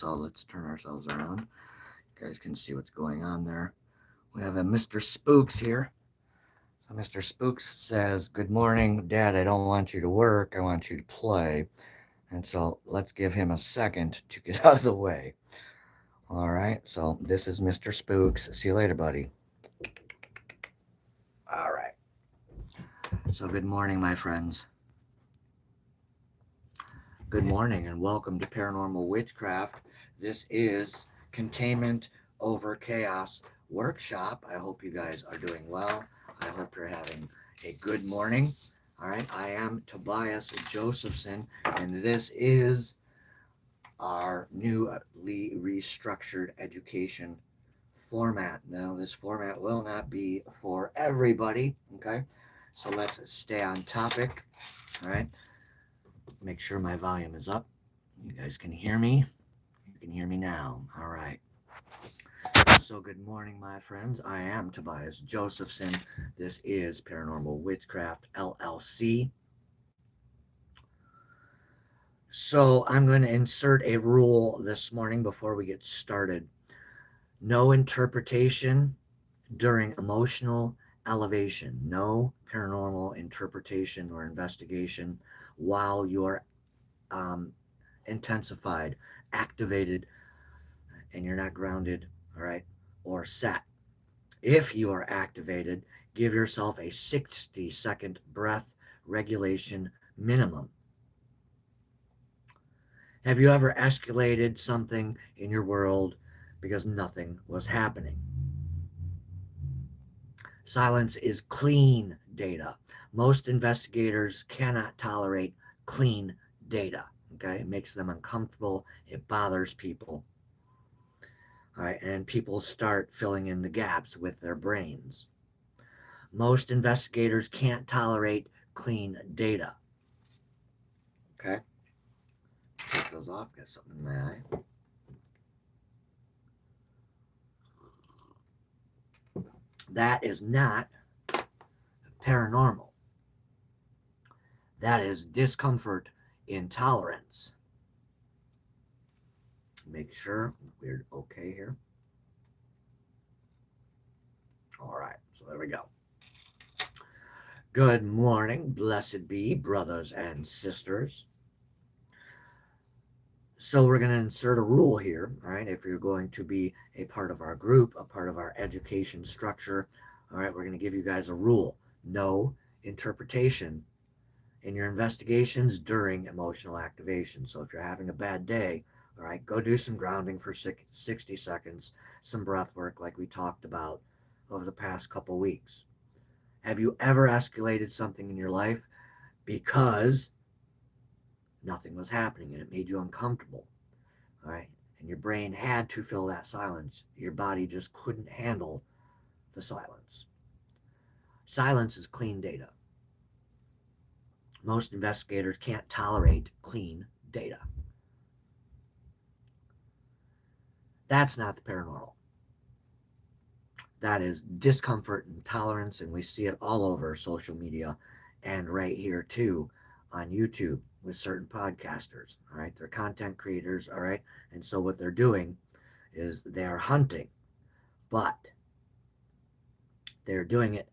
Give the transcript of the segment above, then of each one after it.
So let's turn ourselves around. You guys can see what's going on there. We have a Mr. Spooks here. So Mr. Spooks says, "Good morning, Dad. I don't want you to work. I want you to play." And so let's give him a second to get out of the way. All right. So this is Mr. Spooks. See you later, buddy. All right. So good morning, my friends. Good morning and welcome to Paranormal Witchcraft. This is Containment Over Chaos Workshop. I hope you guys are doing well. I hope you're having a good morning. All right, I am Tobias Josephson, and this is our newly restructured education format. Now, this format will not be for everybody, okay? So let's stay on topic, all right? Make sure my volume is up. You guys can hear me. You can hear me now. All right. So, good morning, my friends. I am Tobias Josephson. This is Paranormal Witchcraft LLC. So, I'm going to insert a rule this morning before we get started. No interpretation during emotional elevation. No paranormal interpretation or investigation while you're intensified, activated, and you're not grounded, all right, or set. If you are activated, give yourself a 60-second breath regulation minimum. Have you ever escalated something in your world because nothing was happening? Silence is clean data. Most investigators cannot tolerate clean data. Okay, it makes them uncomfortable. It bothers people. All right, and people start filling in the gaps with their brains. Most investigators can't tolerate clean data. Okay, take those off. Got something in my eye. That is not paranormal. That is discomfort intolerance. Make sure we're okay here. All right, so there we go. Good morning, blessed be, brothers and sisters. So we're going to insert a rule here, all right? If you're going to be a part of our group, a part of our education structure, all right, we're going to give you guys a rule. No interpretation in your investigations during emotional activation. So if you're having a bad day, all right, go do some grounding for 60 seconds, some breath work like we talked about over the past couple weeks. Have you ever escalated something in your life because nothing was happening and it made you uncomfortable? All right, and your brain had to fill that silence. Your body just couldn't handle the silence. Silence is clean data. Most investigators can't tolerate clean data. That's not the paranormal. That is discomfort and tolerance, and we see it all over social media and right here too on YouTube with certain podcasters. All right, they're content creators. All right, and so what they're doing is they are hunting, but they're doing it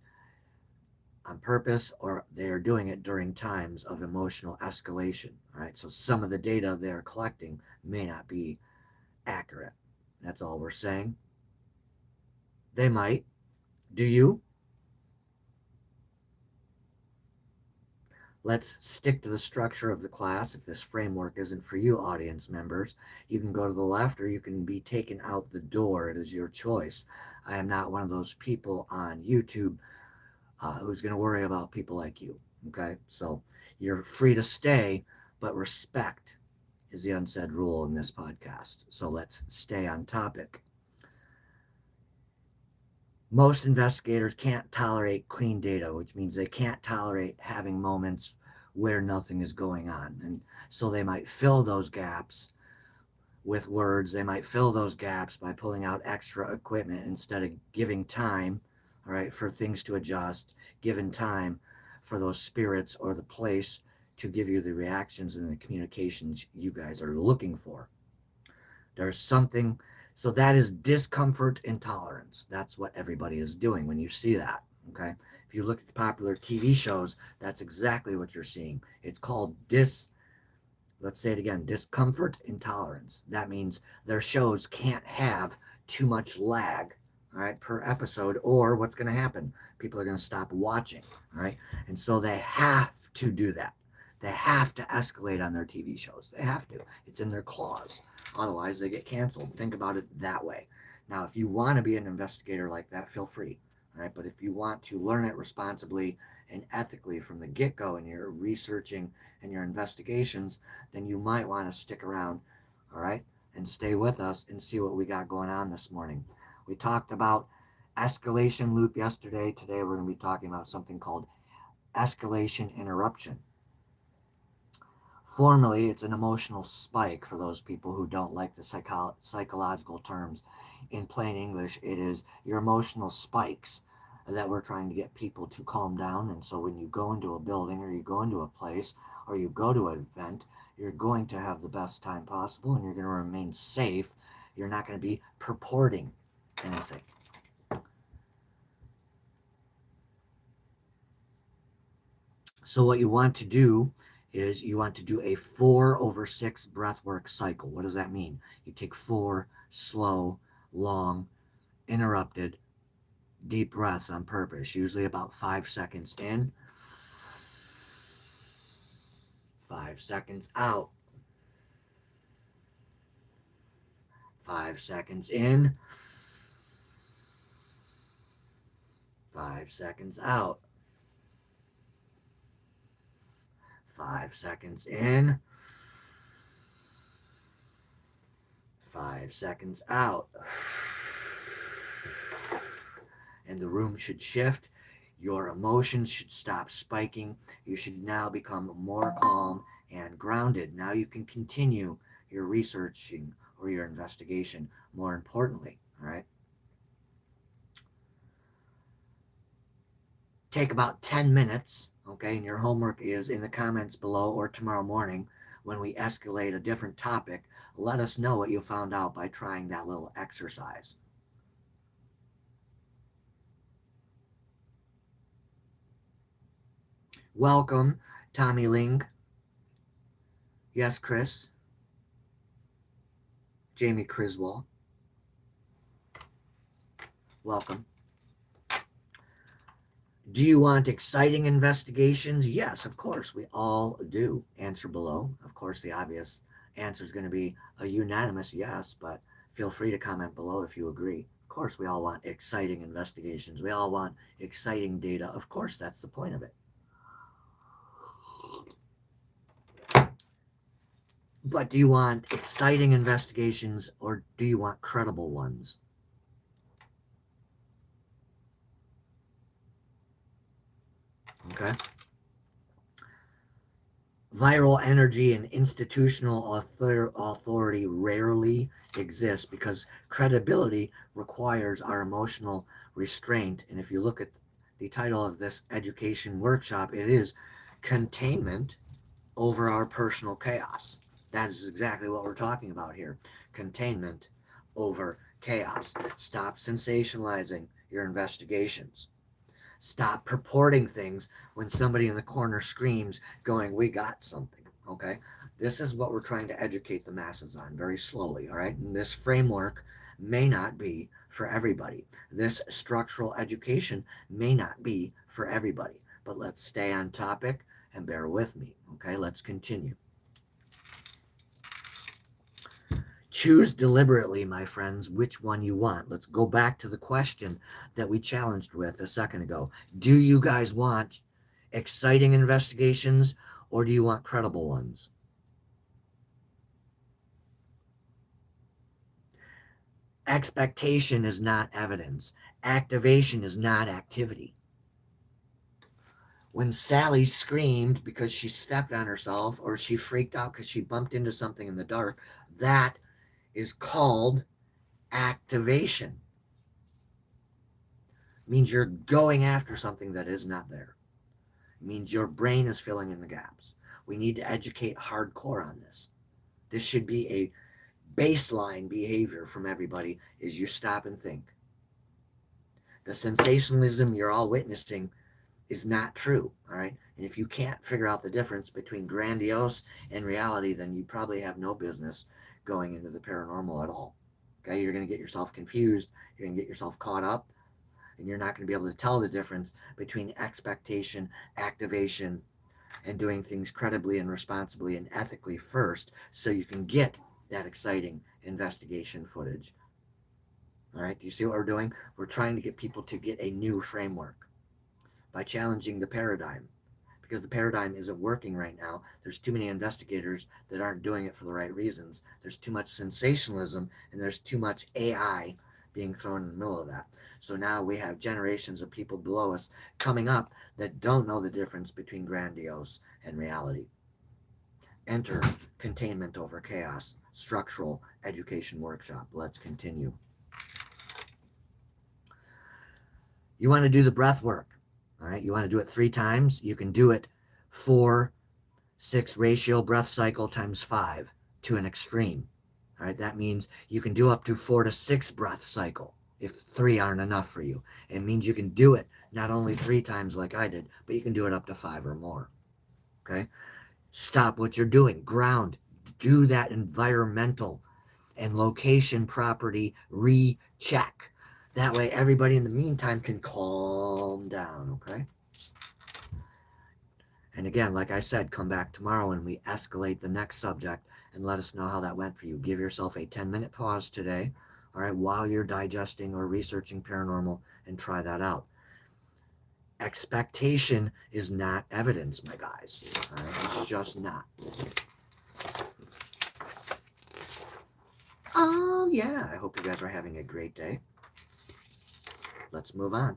on purpose, or they are doing it during times of emotional escalation. All right, so some of the data they're collecting may not be accurate. That's all we're saying. They might. Do you? Let's stick to the structure of the class. If this framework isn't for you, audience members, you can go to the left or you can be taken out the door. It is your choice. I am not one of those people on YouTube who's going to worry about people like you. Okay, so you're free to stay, but respect is the unsaid rule in this podcast. So let's stay on topic. Most investigators can't tolerate clean data, which means they can't tolerate having moments where nothing is going on. And so they might fill those gaps with words. They might fill those gaps by pulling out extra equipment instead of giving time, all right, for things to adjust, given time for those spirits or the place to give you the reactions and the communications you guys are looking for. There's something, so that is discomfort intolerance. That's what everybody is doing when you see that. Okay. If you look at the popular TV shows, that's exactly what you're seeing. It's called let's say it again, discomfort intolerance. That means their shows can't have too much lag, all right, per episode, or what's going to happen? People are going to stop watching, all right? And so they have to do that. They have to escalate on their TV shows. They have to. It's in their clause. Otherwise, they get canceled. Think about it that way. Now, if you want to be an investigator like that, feel free, all right? But if you want to learn it responsibly and ethically from the get go and you're researching and your investigations, then you might want to stick around, all right, and stay with us and see what we got going on this morning. We talked about escalation loop yesterday. Today we're going to be talking about something called escalation interruption. Formally, it's an emotional spike for those people who don't like the psychological terms. In plain English, it is your emotional spikes that we're trying to get people to calm down. And so when you go into a building or you go into a place or you go to an event, you're going to have the best time possible and you're going to remain safe. You're not going to be purporting anything. So what you want to do is you want to do a 4/6 breathwork cycle. What does that mean? You take 4 slow, long, interrupted, deep breaths on purpose, usually about 5 seconds in, 5 seconds out, 5 seconds in, 5 seconds out, 5 seconds in, 5 seconds out. And the room should shift. Your emotions should stop spiking. You should now become more calm and grounded. Now you can continue your researching or your investigation, more importantly, all right? Take about 10 minutes, okay? And your homework is in the comments below or tomorrow morning when we escalate a different topic. Let us know what you found out by trying that little exercise. Welcome, Tommy Ling. Yes, Chris. Jamie Criswell. Welcome. Do you want exciting investigations? Yes, of course, we all do. Answer below. Of course, the obvious answer is going to be a unanimous yes, but feel free to comment below if you agree. Of course, we all want exciting investigations. We all want exciting data. Of course, that's the point of it. But do you want exciting investigations or do you want credible ones? Okay. Viral energy and institutional authority rarely exist because credibility requires our emotional restraint. And if you look at the title of this education workshop, it is Containment Over Our Personal Chaos. That is exactly what we're talking about here. Containment over chaos. Stop sensationalizing your investigations. Stop purporting things when somebody in the corner screams, going, we got something, okay? This is what we're trying to educate the masses on very slowly, all right? And this framework may not be for everybody. This structural education may not be for everybody. But let's stay on topic and bear with me, okay? Let's continue. Choose deliberately, my friends, which one you want. Let's go back to the question that we challenged with a second ago. Do you guys want exciting investigations or do you want credible ones? Expectation is not evidence. Activation is not activity. When Sally screamed because she stepped on herself or she freaked out because she bumped into something in the dark, that is called activation. It means you're going after something that is not there. It means your brain is filling in the gaps. We need to educate hardcore on this. This should be a baseline behavior from everybody is you stop and think. The sensationalism you're all witnessing is not true, all right? And if you can't figure out the difference between grandiose and reality, then you probably have no business going into the paranormal at all. Okay, you're going to get yourself confused, you're going to get yourself caught up, and you're not going to be able to tell the difference between expectation, activation, and doing things credibly and responsibly and ethically first so you can get that exciting investigation footage. All right, do you see what we're doing? We're trying to get people to get a new framework by challenging the paradigm, because the paradigm isn't working right now. There's too many investigators that aren't doing it for the right reasons. There's too much sensationalism, and there's too much AI being thrown in the middle of that. So now we have generations of people below us coming up that don't know the difference between grandiose and reality. Enter Containment Over Chaos Structural Education Workshop. Let's continue. You want to do the breath work. All right, you want to do it 3 times. You can do it 4-6 ratio breath cycle times 5 to an extreme. All right, that means you can do up to 4 to 6 breath cycle if 3 aren't enough for you. It means you can do it not only 3 times like I did, but you can do it up to 5 or more. Okay, stop what you're doing, ground, do that environmental and location property recheck. That way everybody in the meantime can calm down, okay? And again, like I said, come back tomorrow and we escalate the next subject and let us know how that went for you. Give yourself a 10-minute pause today, all right, while you're digesting or researching paranormal, and try that out. Expectation is not evidence, my guys. All right? It's just not. Oh, yeah. I hope you guys are having a great day. Let's move on.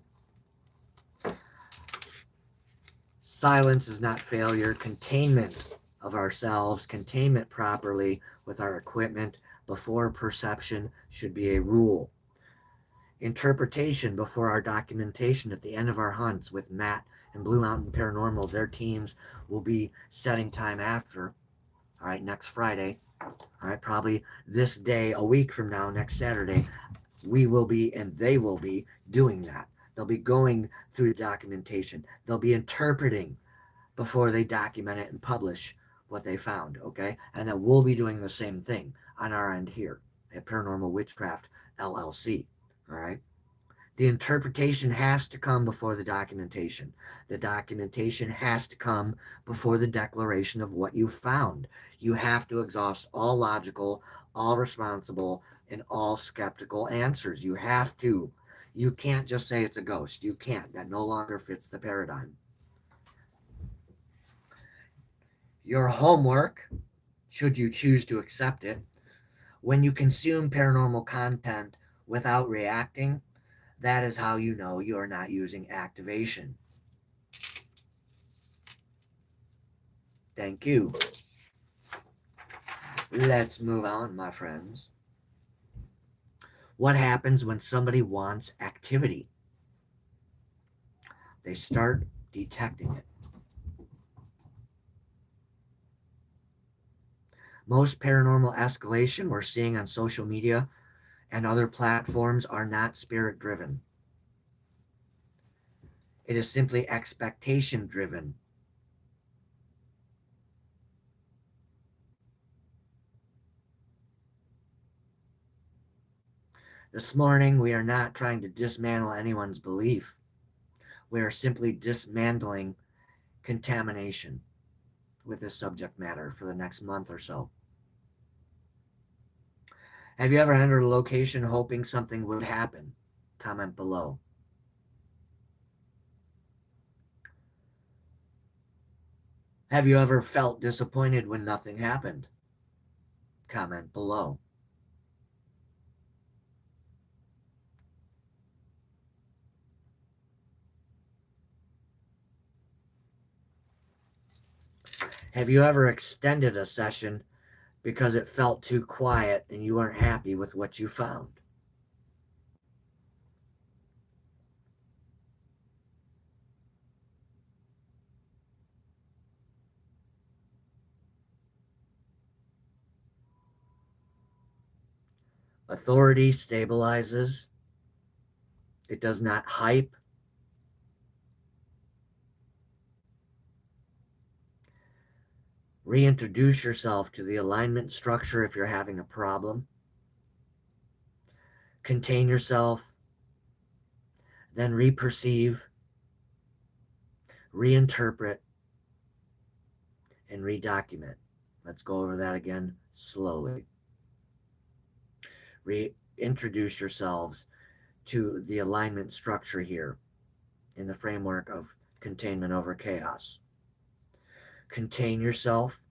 Silence is not failure. Containment of ourselves, containment properly with our equipment before perception should be a rule. Interpretation before our documentation at the end of our hunts with Matt and Blue Mountain Paranormal. Their teams will be setting time after, all right, next Friday. All right, probably this day, a week from now, next Saturday, we will be and they will be doing that. They'll be going through the documentation. They'll be interpreting before they document it and publish what they found, okay? And then we'll be doing the same thing on our end here at Paranormal Witchcraft LLC, all right? The interpretation has to come before the documentation. The documentation has to come before the declaration of what you found. You have to exhaust all logical, all responsible, and all skeptical answers. You have to. You can't just say it's a ghost. You can't. That no longer fits the paradigm. Your homework, should you choose to accept it, when you consume paranormal content without reacting, that is how you know you're not using activation. Thank you. Let's move on, my friends. What happens when somebody wants activity? They start detecting it. Most paranormal escalation we're seeing on social media and other platforms are not spirit driven. It is simply expectation driven. This morning, we are not trying to dismantle anyone's belief. We are simply dismantling contamination with this subject matter for the next month or so. Have you ever entered a location hoping something would happen? Comment below. Have you ever felt disappointed when nothing happened? Comment below. Have you ever extended a session because it felt too quiet and you weren't happy with what you found? Authority stabilizes. It does not hype. Reintroduce yourself to the alignment structure if you're having a problem. Contain yourself, then reperceive, reinterpret, and redocument. Let's go over that again slowly. Reintroduce yourselves to the alignment structure here in the framework of containment over chaos. Contain yourself,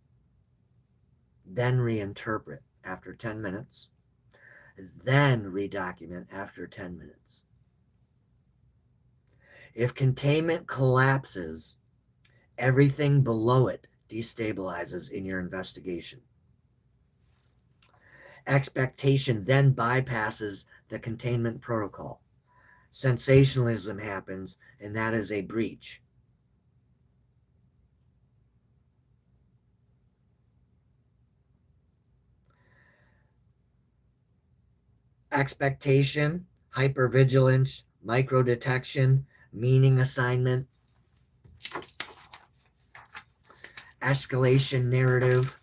then reinterpret after 10 minutes, then redocument after 10 minutes. If containment collapses, everything below it destabilizes in your investigation. Expectation then bypasses the containment protocol. Sensationalism happens, and that is a breach. Expectation, hypervigilance, microdetection, meaning assignment, escalation narrative.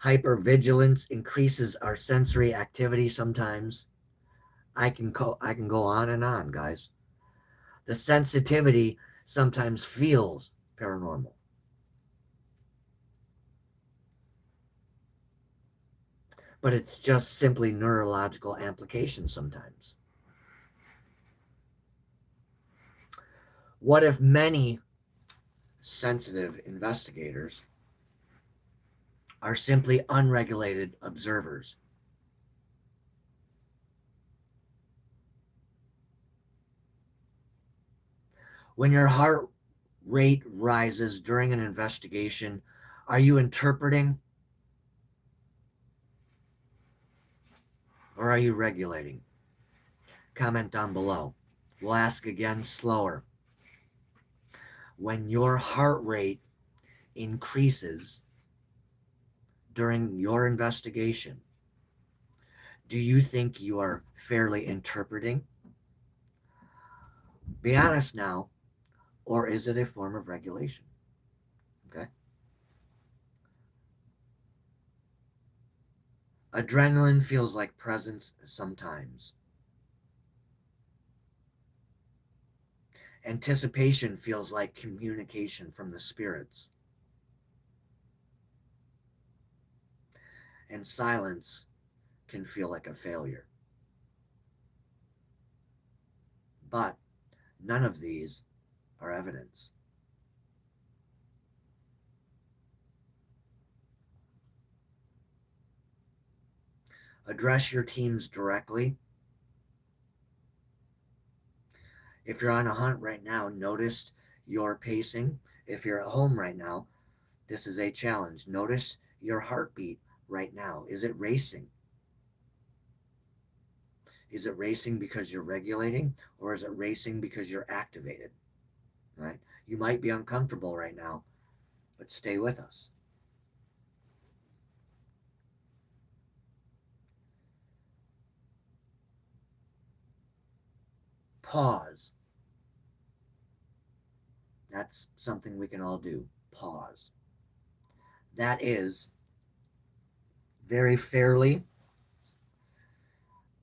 Hypervigilance increases our sensory activity sometimes. I can go on and on, guys. The sensitivity sometimes feels paranormal. But it's just simply neurological amplification sometimes. What if many sensitive investigators are simply unregulated observers? When your heart rate rises during an investigation, are you interpreting or are you regulating? Comment down below. We'll ask again slower. When your heart rate increases during your investigation, do you think you are fairly interpreting? Be honest now, or is it a form of regulation? Okay. Adrenaline feels like presence sometimes. Anticipation feels like communication from the spirits. And silence can feel like a failure. But none of these are evidence. Address your teams directly. If you're on a hunt right now, notice your pacing. If you're at home right now, this is a challenge. Notice your heartbeat right now. Is it racing? Is it racing because you're regulating, or is it racing because you're activated? Right? You might be uncomfortable right now, but stay with us. Pause. That's something we can all do. Pause. That is very fairly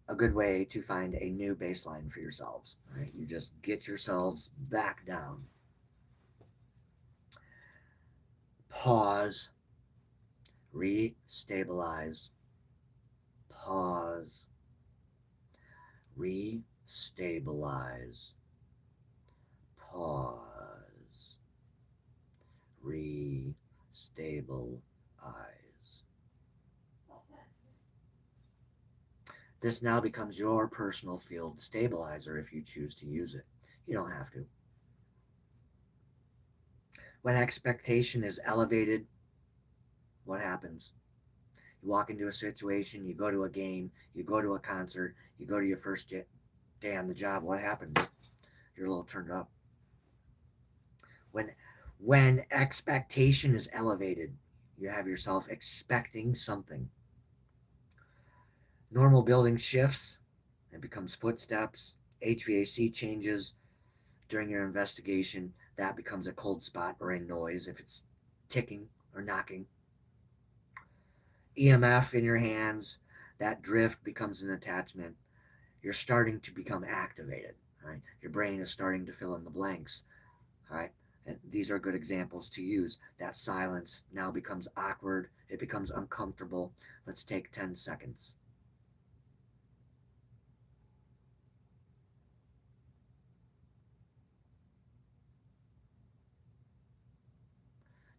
a good way to find a new baseline for yourselves. Right? You just get yourselves back down. Pause. Restabilize. Pause. Restabilize. Pause. Restabilize. This now becomes your personal field stabilizer if you choose to use it. You don't have to. When expectation is elevated, what happens? You walk into a situation, you go to a game, you go to a concert, you go to your first day on the job. What happens? You're a little turned up. When expectation is elevated, you have yourself expecting something. Normal building shifts, it becomes footsteps. HVAC changes during your investigation, that becomes a cold spot or a noise if it's ticking or knocking. EMF in your hands, that drift becomes an attachment. You're starting to become activated. Right? Your brain is starting to fill in the blanks. All right? And these are good examples to use. That silence now becomes awkward. It becomes uncomfortable. Let's take 10 seconds.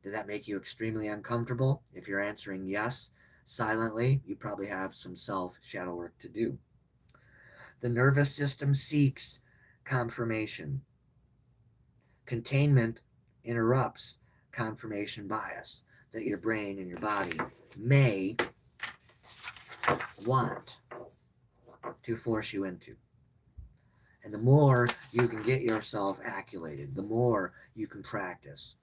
Did that make you extremely uncomfortable? If you're answering yes silently, you probably have some self shadow work to do. The nervous system seeks confirmation. Containment interrupts confirmation bias that your brain and your body may want to force you into. And the more you can get yourself acclimated, the more you can practice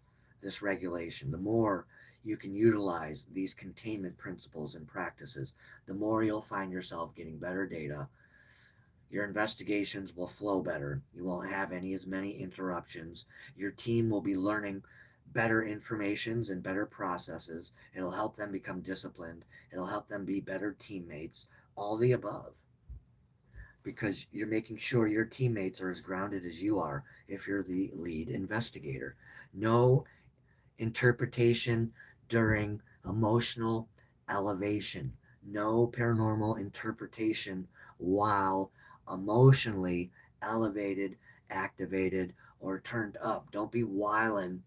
this regulation, the more you can utilize these containment principles and practices, the more you'll find yourself getting better data. Your investigations will flow better. You won't have as many interruptions. Your team will be learning better informations and better processes. It'll help them become disciplined. It'll help them be better teammates. All the above. Because you're making sure your teammates are as grounded as you are if you're the lead investigator. No interpretation during emotional elevation. No paranormal interpretation while emotionally elevated, activated, or turned up. Don't be whiling,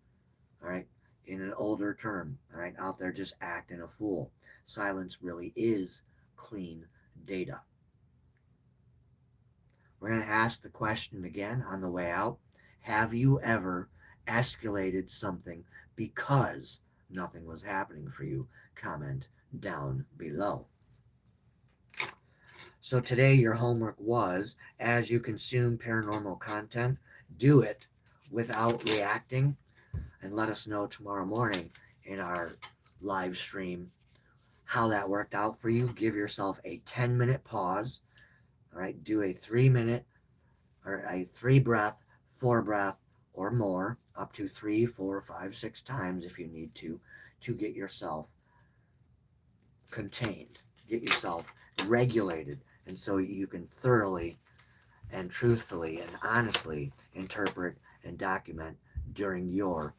all right, in an older term, all right, out there just acting a fool. Silence really is clean data. We're going to ask the question again on the way out. Have you ever escalated something because nothing was happening for you? Comment down below. So today your homework was, as you consume paranormal content, do it without reacting, and let us know tomorrow morning in our live stream how that worked out for you. Give yourself a 10-minute pause. All right, do a 3-minute or a 3-breath, 4-breath, or more, up to 3, 4, 5, 6 times if you need to get yourself contained, get yourself regulated, and so you can thoroughly and truthfully and honestly interpret and document during your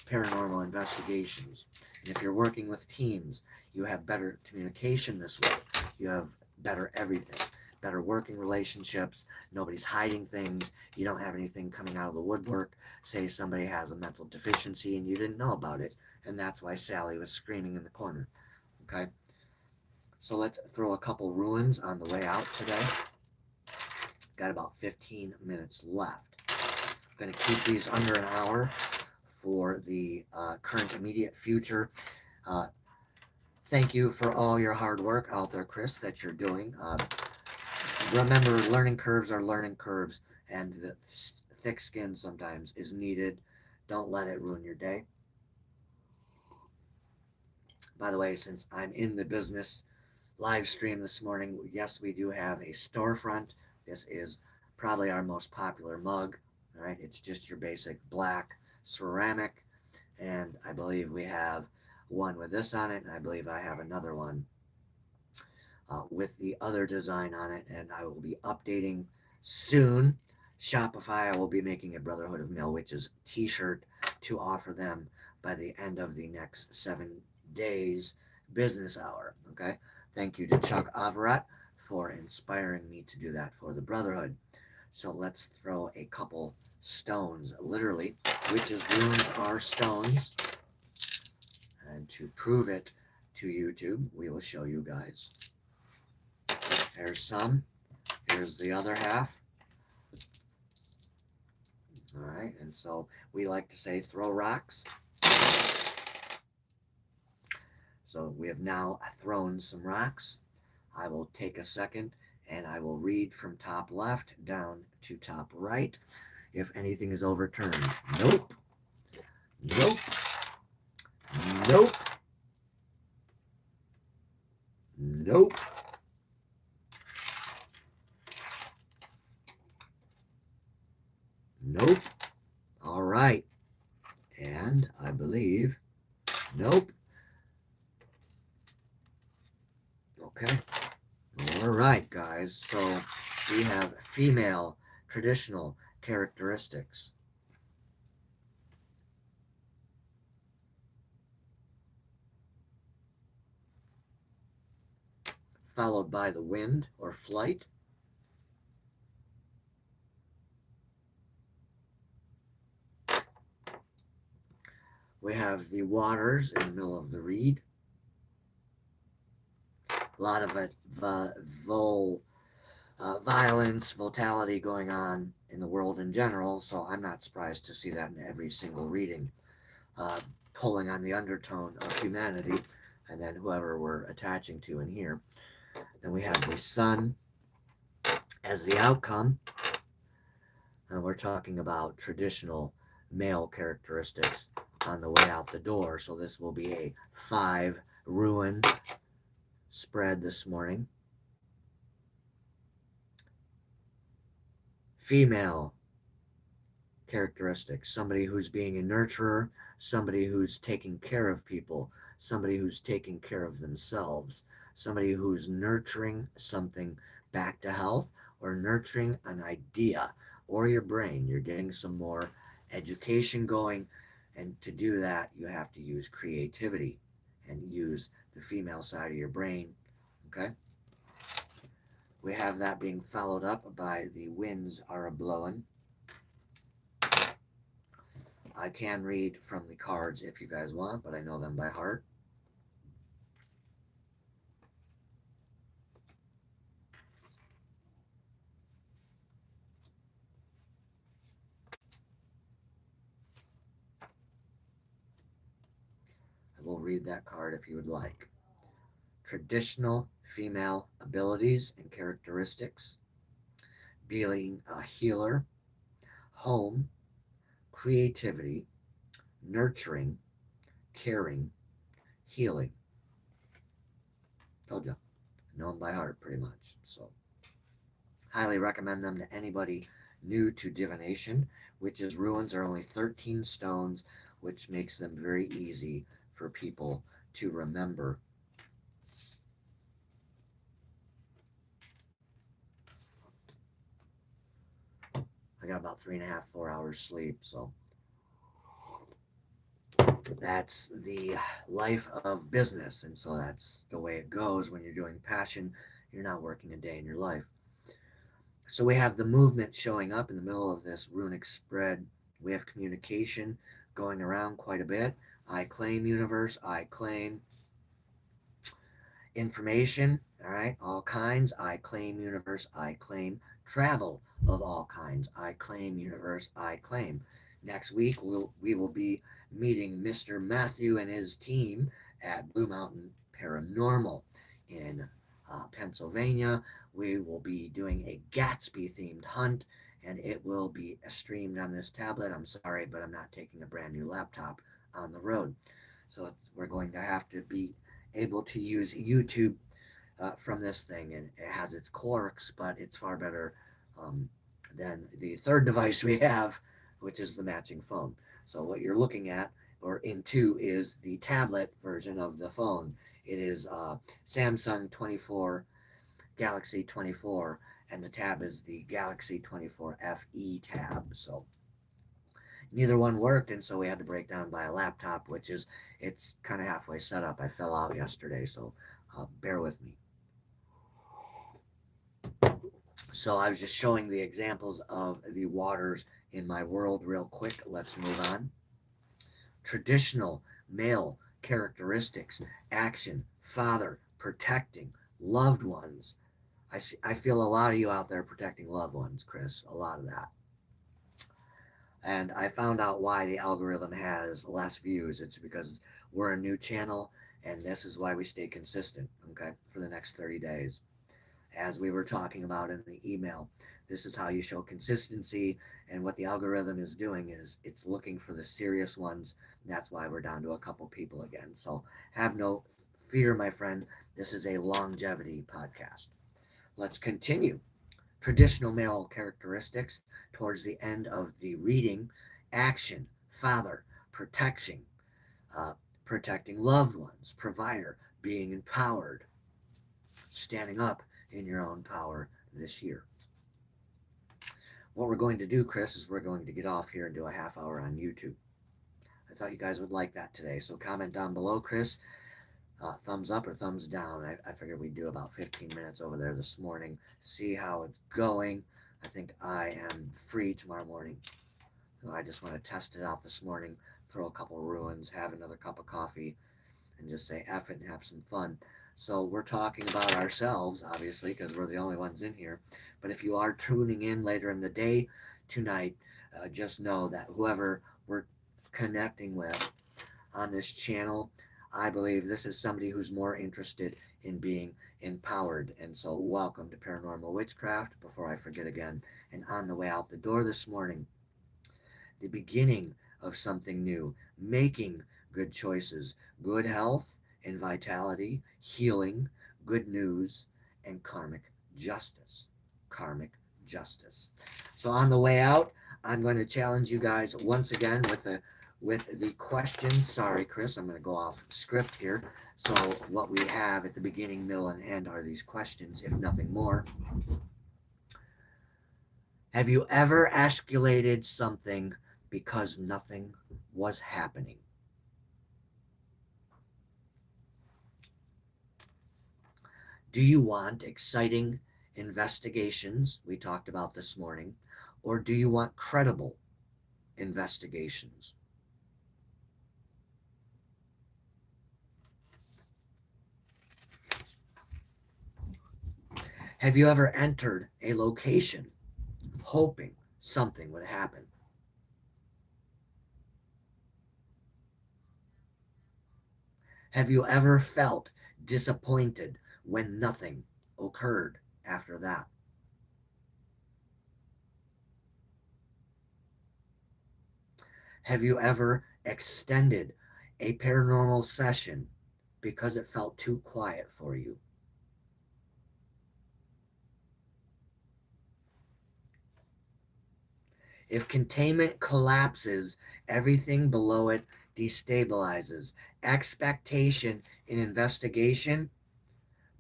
paranormal investigations. And if you're working with teams, you have better communication this way. You have better everything. Better working relationships. Nobody's hiding things. You don't have anything coming out of the woodwork. Say somebody has a mental deficiency and you didn't know about it. And that's why Sally was screaming in the corner. Okay? So let's throw a couple ruins on the way out today. Got about 15 minutes left. I'm going to keep these under an hour for the current immediate future. Thank you for all your hard work out there, Chris, that you're doing. Remember, learning curves are learning curves, and the thick skin sometimes is needed. Don't let it ruin your day. By the way, since I'm in the business live stream this morning, yes, we do have a storefront. This is probably our most popular mug. All right, it's just your basic black ceramic, and I believe we have one with this on it, and I believe I have another one with the other design on it, and I will be updating soon. Shopify, I will be making a Brotherhood of Mill Witches t-shirt to offer them by the end of the next 7 days business hour. Okay, thank you to Chuck Avarat for inspiring me to do that for the Brotherhood. So let's throw a couple stones, literally. Witches' runes are stones. And to prove it to YouTube, we will show you guys. There's some. Here's the other half. All right, and so we like to say throw rocks. So we have now thrown some rocks. I will take a second and I will read from top left down to top right. If anything is overturned, nope, nope, nope, nope, Nope. All right. And I believe, nope. Okay. All right, guys. So we have female traditional characteristics, followed by the wind or flight. We have the waters in the middle of the reed. A lot of it, violence, volatility going on in the world in general. So I'm not surprised to see that in every single reading, uh, pulling on the undertone of humanity, and then whoever we're attaching to in here. Then we have the sun as the outcome, and we're talking about traditional male characteristics on the way out the door. So this will be a 5 ruin spread this morning. Female characteristics, somebody who's being a nurturer, somebody who's taking care of people, somebody who's taking care of themselves, somebody who's nurturing something back to health, or nurturing an idea or your brain. You're getting some more education going, and to do that, you have to use creativity and use the female side of your brain. Okay? We have that being followed up by the winds are a blowing. I can read from the cards if you guys want, but I know them by heart. I will read that card if you would like. Traditional female abilities and characteristics: being a healer, home, creativity, nurturing, caring, healing. Told you, know them by heart pretty much. So, highly recommend them to anybody new to divination. Witches' ruins are only 13 stones, which makes them very easy for people to remember. I got about 3.5, 4 hours sleep, so that's the life of business, and so that's the way it goes when you're doing passion. You're not working a day in your life. So we have the movement showing up in the middle of this runic spread. We have communication going around quite a bit. I claim universe, I claim information, all right, all kinds. I claim universe, I claim travel of all kinds. I claim universe, I claim. Next week, we will be meeting Mr. Matthew and his team at Blue Mountain Paranormal in Pennsylvania. We will be doing a Gatsby themed hunt, and it will be streamed on this tablet. I'm sorry, but I'm not taking a brand new laptop on the road. So we're going to have to be able to use YouTube from this thing, and it has its quirks, but it's far better than the third device we have, which is the matching phone. So what you're looking at or into is the tablet version of the phone. It is Samsung 24 Galaxy 24, and the tab is the Galaxy 24 FE tab. So neither one worked, and so we had to break down by a laptop, which is it's kind of halfway set up. I fell out yesterday, so bear with me. So I was just showing the examples of the waters in my world real quick. Let's move on. Traditional male characteristics: action, father, protecting, loved ones. I feel a lot of you out there protecting loved ones, Chris. A lot of that. And I found out why the algorithm has less views. It's because we're a new channel, and this is why we stay consistent, okay, for the next 30 days. As we were talking about in the email, this is how you show consistency. And what the algorithm is doing is it's looking for the serious ones. That's why we're down to a couple people again. So have no fear, my friend. This is a longevity podcast. Let's continue. Traditional male characteristics towards the end of the reading: action, father, protection, uh, protecting loved ones, provider, being empowered, standing up in your own power this year. What we're going to do, Chris, is we're going to get off here and do a half hour on YouTube. I thought you guys would like that today. So comment down below, Chris. Thumbs up or thumbs down. I figured we'd do about 15 minutes over there this morning. See how it's going. I think I am free tomorrow morning. So I just want to test it out this morning, throw a couple ruins, have another cup of coffee, and just say F it and have some fun. So we're talking about ourselves, obviously, because we're the only ones in here. But if you are tuning in later in the day tonight, just know that whoever we're connecting with on this channel, I believe this is somebody who's more interested in being empowered. And so welcome to Paranormal Witchcraft. Before I forget again, and on the way out the door this morning, the beginning of something new, making good choices, good health and vitality, healing, good news, and karmic justice. Karmic justice. So on the way out, I'm going to challenge you guys once again with the questions. Sorry, Chris, I'm going to go off script here. So what we have at the beginning, middle, and end are these questions, if nothing more. Have you ever escalated something because nothing was happening? Do you want exciting investigations we talked about this morning, or do you want credible investigations? Have you ever entered a location hoping something would happen? Have you ever felt disappointed when nothing occurred after that? Have you ever extended a paranormal session because it felt too quiet for you? If containment collapses, everything below it destabilizes. Expectation in investigation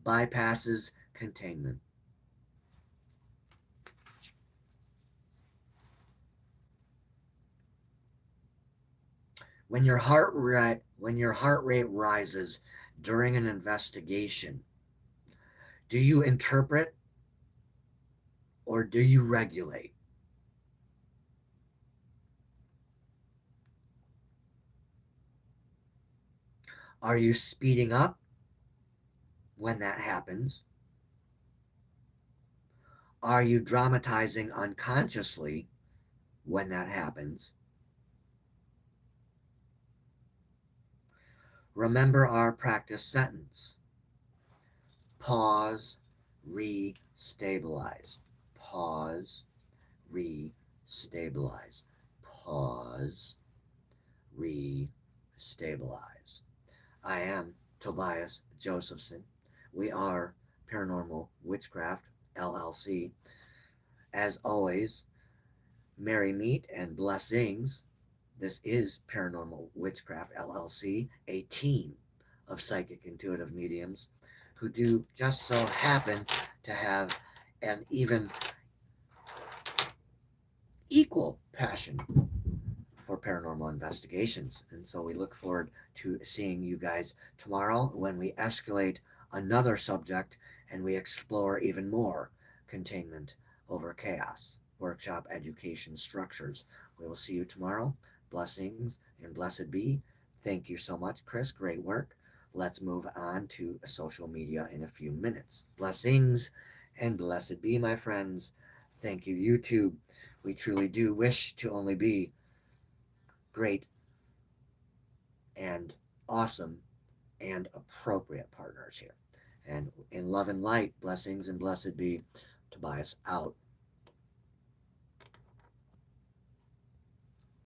bypasses containment. When your heart rate rises during an investigation, do you interpret or do you regulate? Are you speeding up when that happens? Are you dramatizing unconsciously when that happens? Remember our practice sentence. Pause, re-stabilize. Pause, re-stabilize. Pause, re-stabilize. I am Tobias Josephson. We are Paranormal Witchcraft, LLC. As always, merry meet and blessings. This is Paranormal Witchcraft, LLC, a team of psychic intuitive mediums who do just so happen to have an even equal passion for paranormal investigations. And so we look forward to seeing you guys tomorrow when we escalate another subject and we explore even more containment over chaos, workshop education structures. We will see you tomorrow. Blessings and blessed be. Thank you so much, Chris. Great work. Let's move on to social media in a few minutes. Blessings and blessed be, my friends. Thank you, YouTube. We truly do wish to only be great and awesome and appropriate partners here. And in love and light, blessings and blessed be. Tobias out.